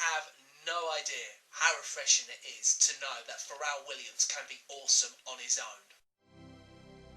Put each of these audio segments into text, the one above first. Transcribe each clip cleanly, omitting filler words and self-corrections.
have no idea how refreshing it is to know that Pharrell Williams can be awesome on his own.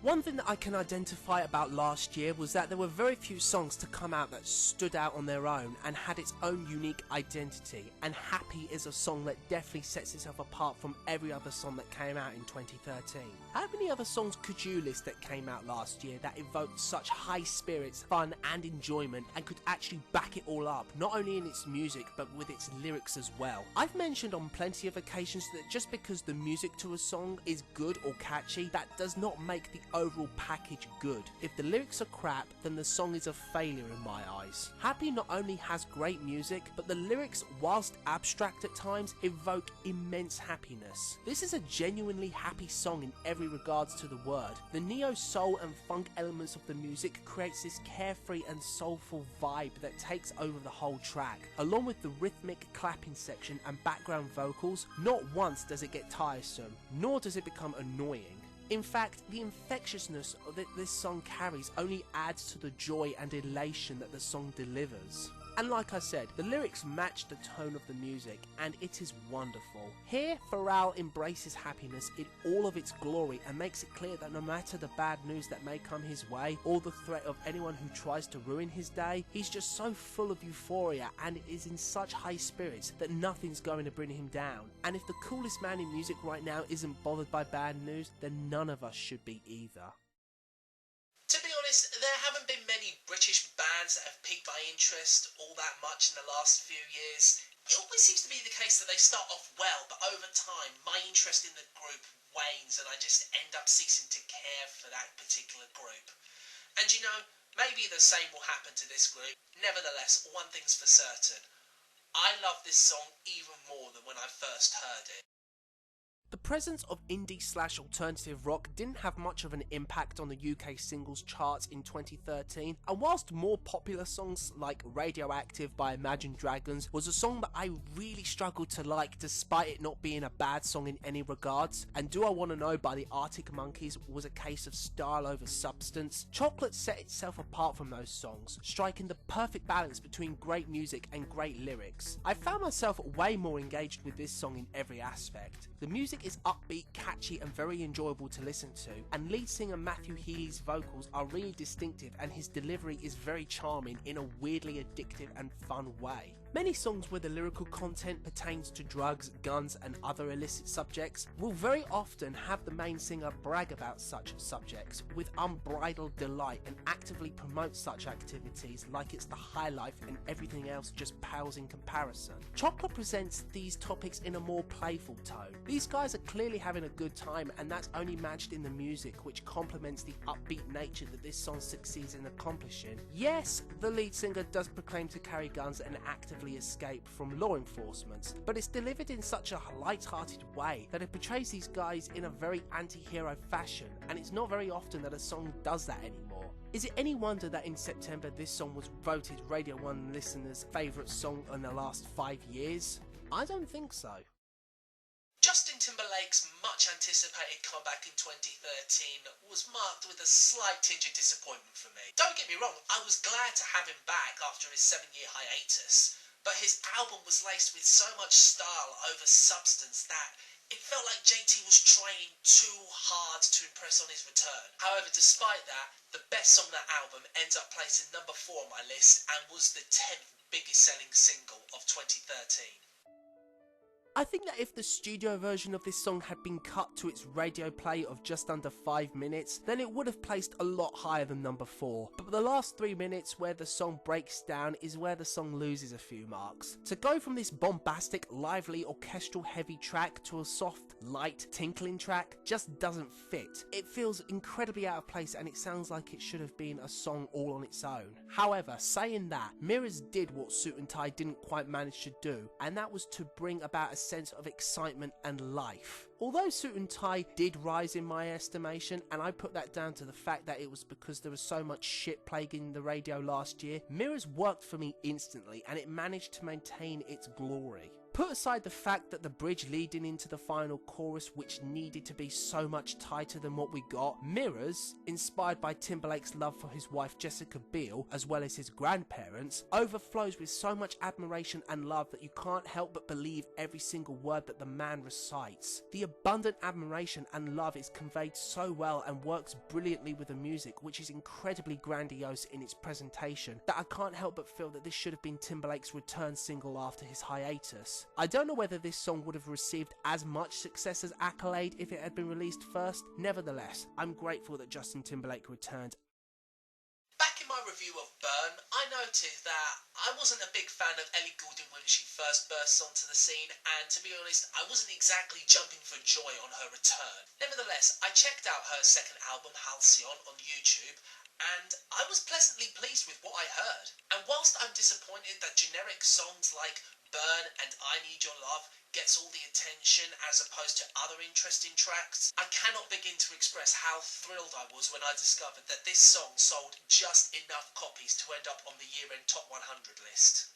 One thing that I can identify about last year was that there were very few songs to come out that stood out on their own and had its own unique identity, and Happy is a song that definitely sets itself apart from every other song that came out in 2013. How many other songs could you list that came out last year that evoked such high spirits, fun and enjoyment, and could actually back it all up, not only in its music but with its lyrics as well? I've mentioned on plenty of occasions that just because the music to a song is good or catchy, that does not make the overall package good. If the lyrics are crap, then the song is a failure in my eyes. Happy not only has great music, but the lyrics, whilst abstract at times, evoke immense happiness. This is a genuinely happy song in every regards to the word. The neo-soul and funk elements of the music creates this carefree and soulful vibe that takes over the whole track. Along with the rhythmic clapping section and background vocals, not once does it get tiresome, nor does it become annoying. In fact, the infectiousness that this song carries only adds to the joy and elation that the song delivers. And like I said, the lyrics match the tone of the music, and it is wonderful. Here, Pharrell embraces happiness in all of its glory and makes it clear that no matter the bad news that may come his way, or the threat of anyone who tries to ruin his day, he's just so full of euphoria and is in such high spirits that nothing's going to bring him down. And if the coolest man in music right now isn't bothered by bad news, then none of us should be either. To be honest, there haven't been many British bands that have piqued my interest all that much in the last few years. It always seems to be the case that they start off well, but over time my interest in the group wanes and I just end up ceasing to care for that particular group. And you know, maybe the same will happen to this group. Nevertheless, one thing's for certain. I love this song even more than when I first heard it. The presence of indie/alternative rock didn't have much of an impact on the UK singles charts in 2013, and whilst more popular songs like Radioactive by Imagine Dragons was a song that I really struggled to like despite it not being a bad song in any regards, and Do I Wanna Know by the Arctic Monkeys was a case of style over substance, Chocolate set itself apart from those songs, striking the perfect balance between great music and great lyrics. I found myself way more engaged with this song in every aspect. The music is upbeat, catchy and very enjoyable to listen to, and lead singer Matthew Healy's vocals are really distinctive and his delivery is very charming in a weirdly addictive and fun way. Many songs where the lyrical content pertains to drugs, guns and other illicit subjects will very often have the main singer brag about such subjects with unbridled delight and actively promote such activities like it's the high life and everything else just pales in comparison. Chocolate presents these topics in a more playful tone. These guys are clearly having a good time, and that's only matched in the music, which complements the upbeat nature that this song succeeds in accomplishing. Yes, the lead singer does proclaim to carry guns and actively escape from law enforcement, but it's delivered in such a light-hearted way that it portrays these guys in a very anti-hero fashion, and it's not very often that a song does that anymore. Is it any wonder that in September this song was voted Radio 1 listeners' favourite song in the last 5 years? I don't think so. Justin Timberlake's much anticipated comeback in 2013 was marked with a slight tinge of disappointment for me. Don't get me wrong, I was glad to have him back after his 7-year hiatus, but his album was laced with so much style over substance that it felt like JT was trying too hard to impress on his return. However, despite that, the best song on that album ends up placing number 4 on my list and was the 10th biggest selling single of 2013. I think that if the studio version of this song had been cut to its radio play of just under 5 minutes, then it would have placed a lot higher than number 4. But the last 3 minutes where the song breaks down is where the song loses a few marks. To go from this bombastic, lively, orchestral heavy track to a soft, light, tinkling track just doesn't fit. It feels incredibly out of place and it sounds like it should have been a song all on its own. However, saying that, Mirrors did what Suit and Tie didn't quite manage to do, and that was to bring about a sense of excitement and life. Although Suit and Tie did rise in my estimation, and I put that down to the fact that it was because there was so much shit plaguing the radio last year, Mirrors worked for me instantly and it managed to maintain its glory. Put aside the fact that the bridge leading into the final chorus, which needed to be so much tighter than what we got, Mirrors, inspired by Timberlake's love for his wife Jessica Biel, as well as his grandparents, overflows with so much admiration and love that you can't help but believe every single word that the man recites. The abundant admiration and love is conveyed so well and works brilliantly with the music, which is incredibly grandiose in its presentation, that I can't help but feel that this should have been Timberlake's return single after his hiatus. I don't know whether this song would have received as much success as Accolade if it had been released first. Nevertheless, I'm grateful that Justin Timberlake returned. Back in my review of Burn, I noted that I wasn't a big fan of Ellie Goulding when she first burst onto the scene, and to be honest, I wasn't exactly jumping for joy on her return. Nevertheless, I checked out her second album, Halcyon, on YouTube, and I was pleasantly pleased with what I heard. And whilst I'm disappointed that generic songs like Burn and I Need Your Love gets all the attention as opposed to other interesting tracks, I cannot begin to express how thrilled I was when I discovered that this song sold just enough copies to end up on the year-end Top 100 list.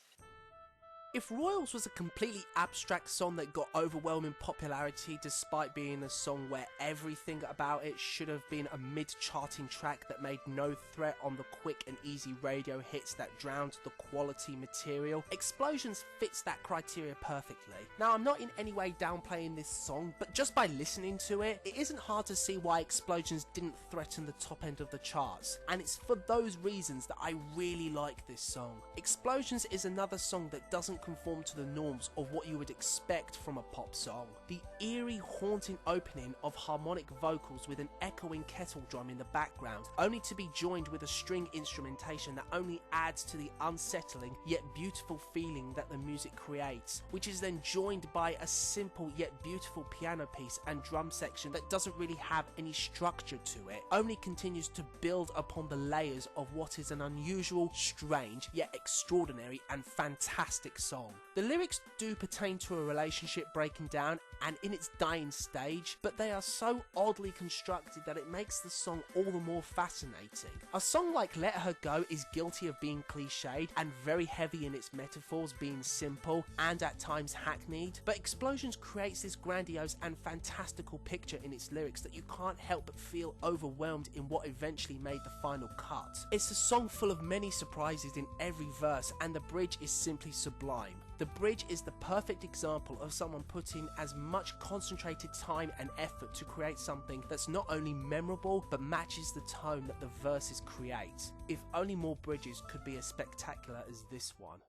If Royals was a completely abstract song that got overwhelming popularity despite being a song where everything about it should have been a mid-charting track that made no threat on the quick and easy radio hits that drowned the quality material, Explosions fits that criteria perfectly. Now, I'm not in any way downplaying this song, but just by listening to it, it isn't hard to see why Explosions didn't threaten the top end of the charts, and it's for those reasons that I really like this song. Explosions is another song that doesn't conform to the norms of what you would expect from a pop song. The eerie, haunting opening of harmonic vocals with an echoing kettle drum in the background, only to be joined with a string instrumentation that only adds to the unsettling yet beautiful feeling that the music creates, which is then joined by a simple yet beautiful piano piece and drum section that doesn't really have any structure to it, only continues to build upon the layers of what is an unusual, strange, yet extraordinary and fantastic song. The lyrics do pertain to a relationship breaking down and in its dying stage, but they are so oddly constructed that it makes the song all the more fascinating. A song like Let Her Go is guilty of being cliched and very heavy in its metaphors, being simple and at times hackneyed, but Explosions creates this grandiose and fantastical picture in its lyrics that you can't help but feel overwhelmed in what eventually made the final cut. It's a song full of many surprises in every verse, and the bridge is simply sublime. The bridge is the perfect example of someone putting as much concentrated time and effort to create something that's not only memorable but matches the tone that the verses create. If only more bridges could be as spectacular as this one.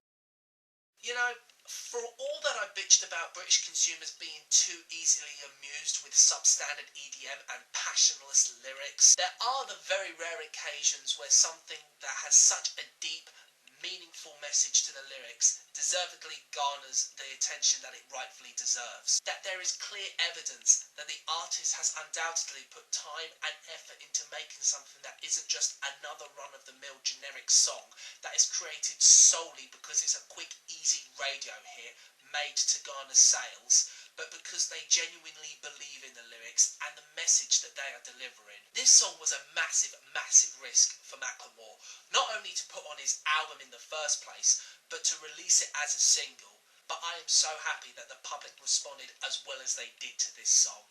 You know, for all that I bitched about British consumers being too easily amused with substandard EDM and passionless lyrics, there are the very rare occasions where something that has such a deep, meaningful message to the lyrics deservedly garners the attention that it rightfully deserves. That there is clear evidence that the artist has undoubtedly put time and effort into making something that isn't just another run-of-the-mill generic song that is created solely because it's a quick, easy radio hit made to garner sales, but because they genuinely believe in the lyrics and the message that they are delivering. This song was a massive, massive risk for Macklemore, not only to put on his album in the first place, but to release it as a single. But I am so happy that the public responded as well as they did to this song.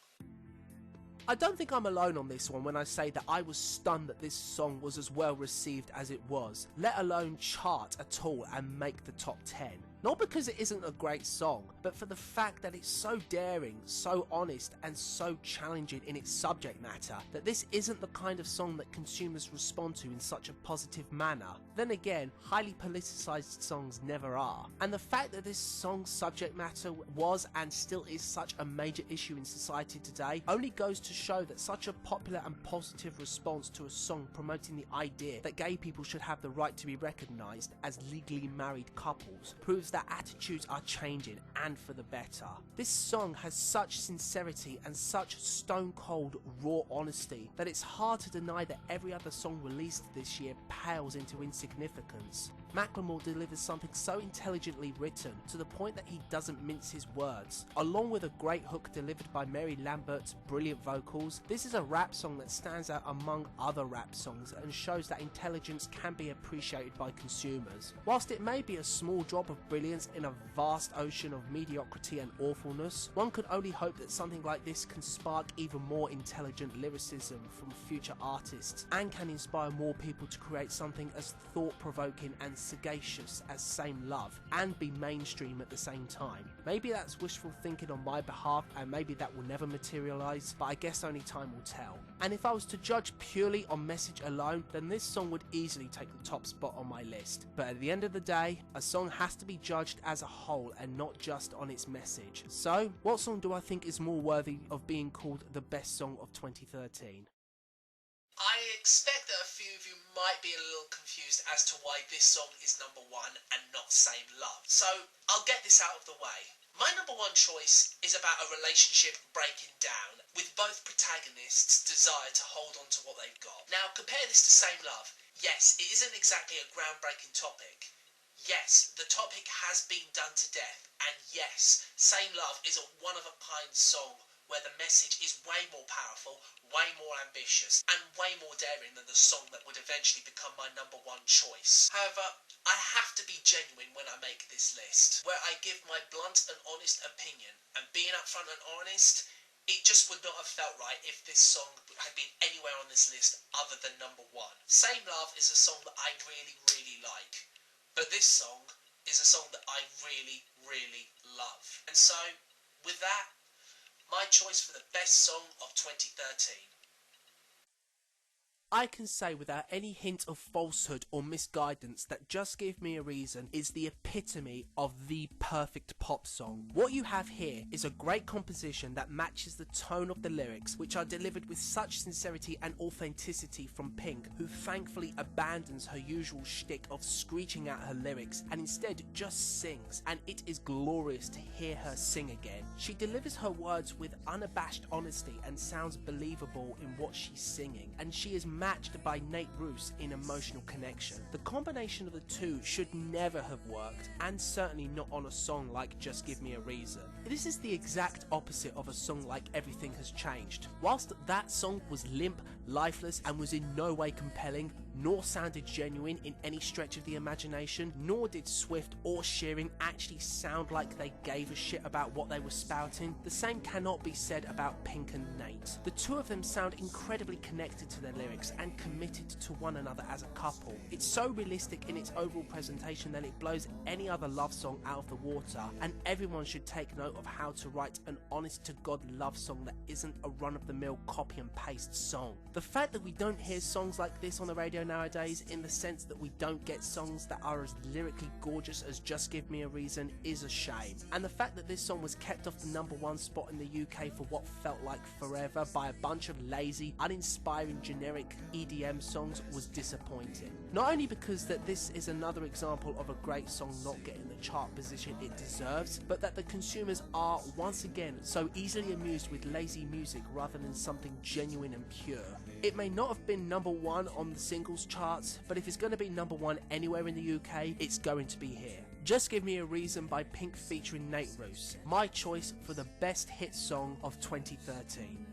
I don't think I'm alone on this one when I say that I was stunned that this song was as well received as it was, let alone chart at all and make the top 10. Not because it isn't a great song, but for the fact that it's so daring, so honest, and so challenging in its subject matter that this isn't the kind of song that consumers respond to in such a positive manner. Then again, highly politicized songs never are. And the fact that this song's subject matter was and still is such a major issue in society today only goes to show that such a popular and positive response to a song promoting the idea that gay people should have the right to be recognised as legally married couples proves that attitudes are changing, and for the better. This song has such sincerity and such stone cold raw honesty that it's hard to deny that every other song released this year pales into insignificance. Macklemore delivers something so intelligently written to the point that he doesn't mince his words. Along with a great hook delivered by Mary Lambert's brilliant vocals, this is a rap song that stands out among other rap songs and shows that intelligence can be appreciated by consumers. Whilst it may be a small drop of brilliance in a vast ocean of mediocrity and awfulness, one could only hope that something like this can spark even more intelligent lyricism from future artists and can inspire more people to create something as thought-provoking and sagacious as Same Love and be mainstream at the same time. Maybe that's wishful thinking on my behalf and maybe that will never materialise, but I guess only time will tell. And if I was to judge purely on message alone, then this song would easily take the top spot on my list. But at the end of the day, a song has to be judged as a whole and not just on its message. So, what song do I think is more worthy of being called the best song of 2013? I expect that a few of you might be a little confused as to why this song is number one and not Same Love. So I'll get this out of the way. My number one choice is about a relationship breaking down with both protagonists' desire to hold on to what they've got. Now compare this to Same Love. Yes, it isn't exactly a groundbreaking topic. Yes, the topic has been done to death. And yes, Same Love is a one-of-a-kind song where the message is way more powerful, way more ambitious, and way more daring than the song that would eventually become my number one choice. However, I have to be genuine when I make this list, where I give my blunt and honest opinion, and being upfront and honest, it just would not have felt right if this song had been anywhere on this list other than number one. Same Love is a song that I really, really like, but this song is a song that I really, really love. And so, with that, my choice for the best song of 2013. I can say without any hint of falsehood or misguidance that Just Give Me a Reason is the epitome of the perfect pop song. What you have here is a great composition that matches the tone of the lyrics, which are delivered with such sincerity and authenticity from Pink, who thankfully abandons her usual shtick of screeching out her lyrics and instead just sings, and it is glorious to hear her sing again. She delivers her words with unabashed honesty and sounds believable in what she's singing, and she is matched by Nate Ruess in emotional connection. The combination of the two should never have worked, and certainly not on a song like Just Give Me a Reason. This is the exact opposite of a song like Everything Has Changed. Whilst that song was limp, lifeless, and was in no way compelling, nor sounded genuine in any stretch of the imagination, nor did Swift or Shearing actually sound like they gave a shit about what they were spouting, the same cannot be said about Pink and Nate. The two of them sound incredibly connected to their lyrics and committed to one another as a couple. It's so realistic in its overall presentation that it blows any other love song out of the water, and everyone should take note of how to write an honest-to-God love song that isn't a run-of-the-mill copy-and-paste song. The fact that we don't hear songs like this on the radio nowadays, in the sense that we don't get songs that are as lyrically gorgeous as Just Give Me a Reason, is a shame. And the fact that this song was kept off the number one spot in the UK for what felt like forever by a bunch of lazy, uninspiring, generic EDM songs was disappointing. Not only because that this is another example of a great song not getting the chart position it deserves, but that the consumers are once again so easily amused with lazy music rather than something genuine and pure. It may not have been number one on the singles charts, but if it's going to be number one anywhere in the UK, it's going to be here. Just Give Me a Reason by Pink featuring Nate Ruess, my choice for the best hit song of 2013.